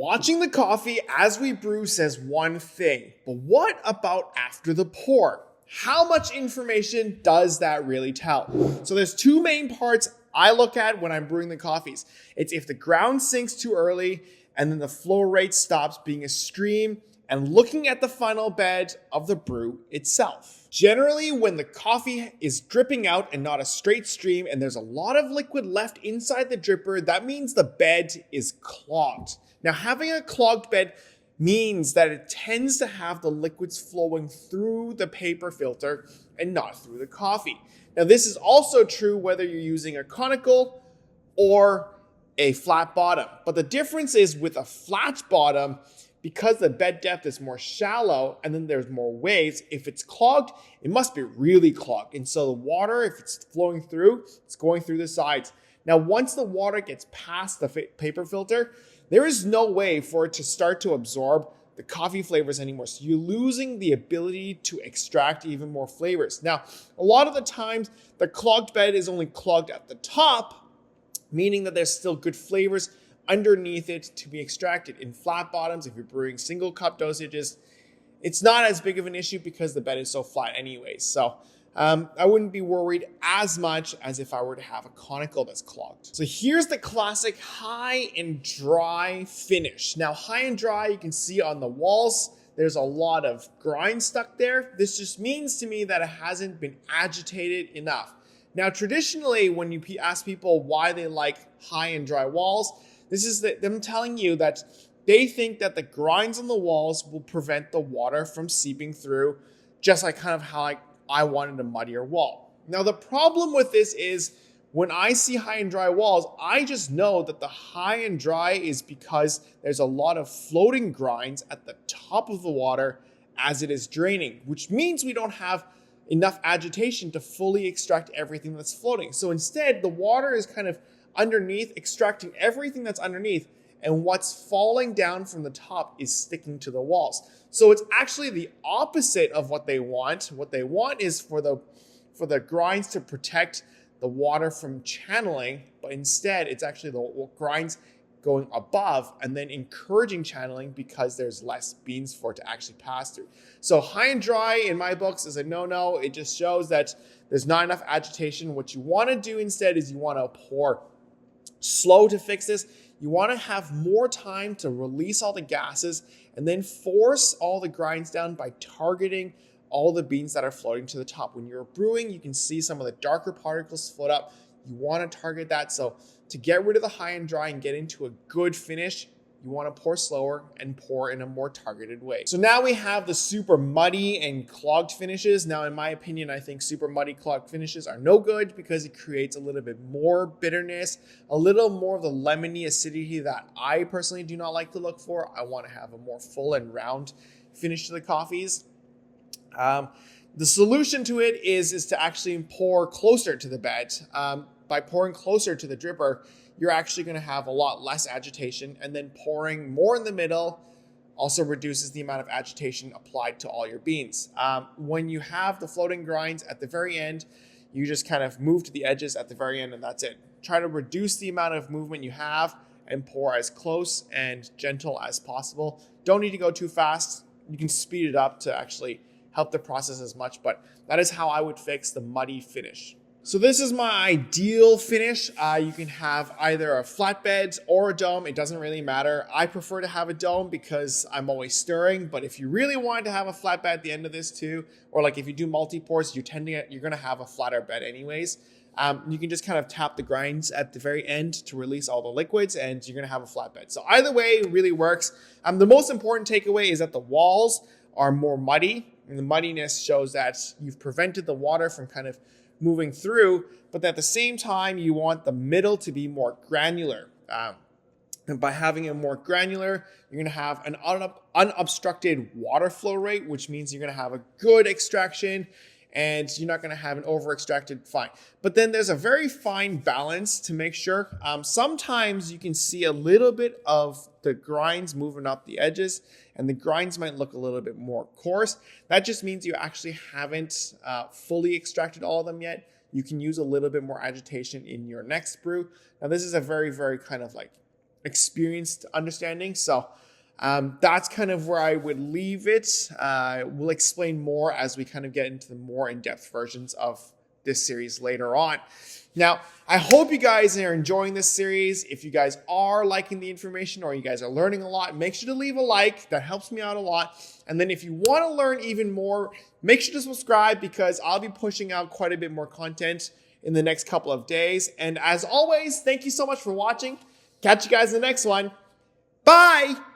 Watching the coffee as we brew says one thing, but what about after the pour? How much information does that really tell? So there's two main parts I look at when I'm brewing the coffees. It's if the ground sinks too early and then the flow rate stops being a stream, and looking at the final bed of the brew itself. Generally, when the coffee is dripping out and not a straight stream and there's a lot of liquid left inside the dripper, that means the bed is clogged. Now, having a clogged bed means that it tends to have the liquids flowing through the paper filter and not through the coffee. Now, this is also true whether you're using a conical or a flat bottom. But the difference is with a flat bottom, because the bed depth is more shallow and then there's more waves, if it's clogged, it must be really clogged. And so the water, if it's flowing through, it's going through the sides. Now, once the water gets past the paper filter, there is no way for it to start to absorb the coffee flavors anymore. So you're losing the ability to extract even more flavors. Now, a lot of the times, the clogged bed is only clogged at the top, meaning that there's still good flavors underneath it to be extracted. In flat bottoms, if you're brewing single cup dosages, it's not as big of an issue because the bed is so flat anyways. So I wouldn't be worried as much as if I were to have a conical that's clogged. So here's the classic high and dry finish. Now, high and dry, you can see on the walls, there's a lot of grind stuck there. This just means to me that it hasn't been agitated enough. Now, traditionally, when you ask people why they like high and dry walls, this is them telling you that they think that the grinds on the walls will prevent the water from seeping through, just like kind of how I wanted a muddier wall. Now, the problem with this is when I see high and dry walls, I just know that the high and dry is because there's a lot of floating grinds at the top of the water as it is draining, which means we don't have enough agitation to fully extract everything that's floating. So instead, the water is kind of underneath, extracting everything that's underneath, and what's falling down from the top is sticking to the walls. So it's actually the opposite of what they want. What they want is for the grinds to protect the water from channeling, but instead it's actually the grinds going above and then encouraging channeling because there's less beans for it to actually pass through. So high and dry in my books is a no-no. It just shows that there's not enough agitation. What you want to do instead is you want to pour slow to fix this. You want to have more time to release all the gases and then force all the grinds down by targeting all the beans that are floating to the top. When you're brewing, you can see some of the darker particles float up. You want to target that. So to get rid of the high and dry and get into a good finish, you want to pour slower and pour in a more targeted way. So now we have the super muddy and clogged finishes. Now, in my opinion, I think super muddy clogged finishes are no good because it creates a little bit more bitterness, a little more of the lemony acidity that I personally do not like to look for. I want to have a more full and round finish to the coffees. The solution to it is to actually pour closer to the bed. By pouring closer to the dripper, you're actually going to have a lot less agitation, and then pouring more in the middle also reduces the amount of agitation applied to all your beans. When you have the floating grinds at the very end, you just kind of move to the edges at the very end and that's it. Try to reduce the amount of movement you have and pour as close and gentle as possible. Don't need to go too fast. You can speed it up to actually help the process as much, but that is how I would fix the muddy finish. So this is my ideal finish. You can have either a flatbed or a dome. It doesn't really matter. I prefer to have a dome because I'm always stirring. But if you really wanted to have a flat bed at the end of this too, or like if you do multi-pours, you're going to have a flatter bed anyways. You can just kind of tap the grinds at the very end to release all the liquids and you're going to have a flat bed. So either way really works. The most important takeaway is that the walls are more muddy, and the muddiness shows that you've prevented the water from kind of moving through, but at the same time, you want the middle to be more granular. And by having it more granular, you're going to have an unobstructed water flow rate, which means you're going to have a good extraction and you're not going to have an over-extracted fine. But then there's a very fine balance to make sure. Sometimes you can see a little bit of the grinds moving up the edges, and the grinds might look a little bit more coarse. That just means you actually haven't fully extracted all of them yet. You can use a little bit more agitation in your next brew. Now, this is a very, very kind of like experienced understanding. So that's kind of where I would leave it. We'll explain more as we kind of get into the more in-depth versions of this series later on. Now, I hope you guys are enjoying this series. If you guys are liking the information or you guys are learning a lot, make sure to leave a like. That helps me out a lot. And then if you want to learn even more, make sure to subscribe because I'll be pushing out quite a bit more content in the next couple of days. And as always, thank you so much for watching. Catch you guys in the next one. Bye!